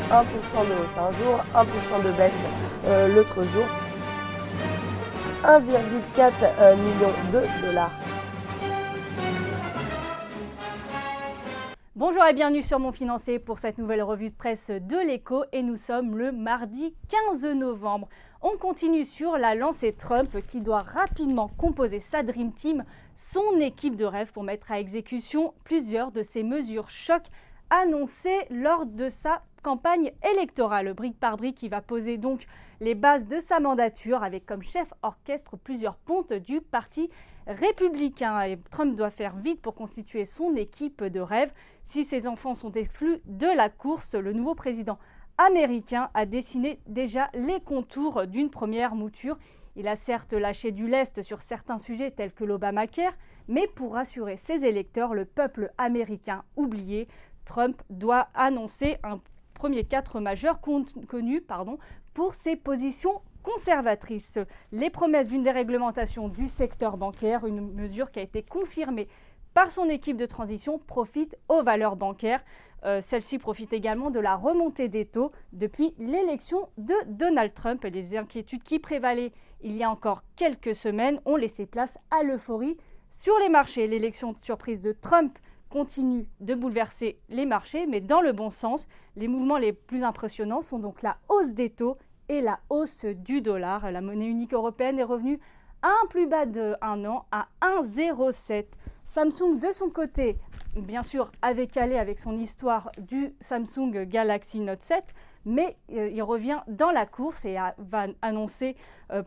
1% de hausse un jour, 1% de baisse l'autre jour. 1,4 million de dollars. Bonjour et bienvenue sur Mon Financier pour cette nouvelle revue de presse de l'Écho et nous sommes le mardi 15 novembre. On continue sur la lancée Trump qui doit rapidement composer sa Dream Team, son équipe de rêve pour mettre à exécution plusieurs de ses mesures chocs annoncées lors de sa campagne électorale, brique par brique, qui va poser donc les bases de sa mandature avec comme chef orchestre plusieurs pontes du parti républicain. Et Trump doit faire vite pour constituer son équipe de rêve. Si ses enfants sont exclus de la course, le nouveau président américain a dessiné déjà les contours d'une première mouture. Il a certes lâché du lest sur certains sujets tels que l'Obamacare, mais pour rassurer ses électeurs, le peuple américain oublié, Trump doit annoncer un premier cadre majeur connu pour ses positions conservatrices. Les promesses d'une déréglementation du secteur bancaire, une mesure qui a été confirmée par son équipe de transition, profite aux valeurs bancaires. Celle-ci profite également de la remontée des taux depuis l'élection de Donald Trump. Et les inquiétudes qui prévalaient il y a encore quelques semaines ont laissé place à l'euphorie sur les marchés. L'élection surprise de Trump continue de bouleverser les marchés, mais dans le bon sens. Les mouvements les plus impressionnants sont donc la hausse des taux et la hausse du dollar. La monnaie unique européenne est revenue à un plus bas d'un an, à 1,07. Samsung, de son côté, bien sûr, avait calé avec son histoire du Samsung Galaxy Note 7, mais il revient dans la course et va annoncer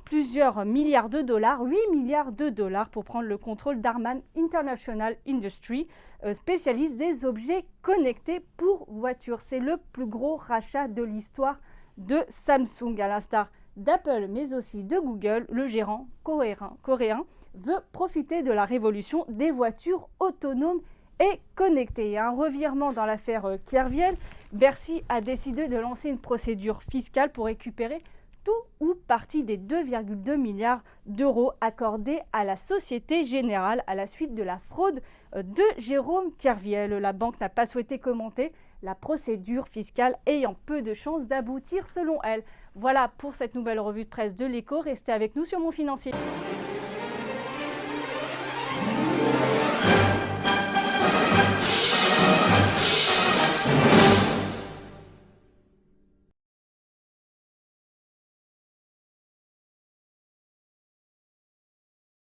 plusieurs milliards de dollars, 8 milliards de dollars pour prendre le contrôle d'Harman International Industry, spécialiste des objets connectés pour voitures. C'est le plus gros rachat de l'histoire de Samsung, à l'instar d'Apple, mais aussi de Google. Le gérant coréen veut profiter de la révolution des voitures autonomes et connectées. Un revirement dans l'affaire Kerviel. Bercy a décidé de lancer une procédure fiscale pour récupérer tout ou partie des 2,2 milliards d'euros accordés à la Société Générale à la suite de la fraude de Jérôme Kerviel. La banque n'a pas souhaité commenter la procédure fiscale ayant peu de chances d'aboutir selon elle. Voilà pour cette nouvelle revue de presse de l'Écho. Restez avec nous sur Mon Financier.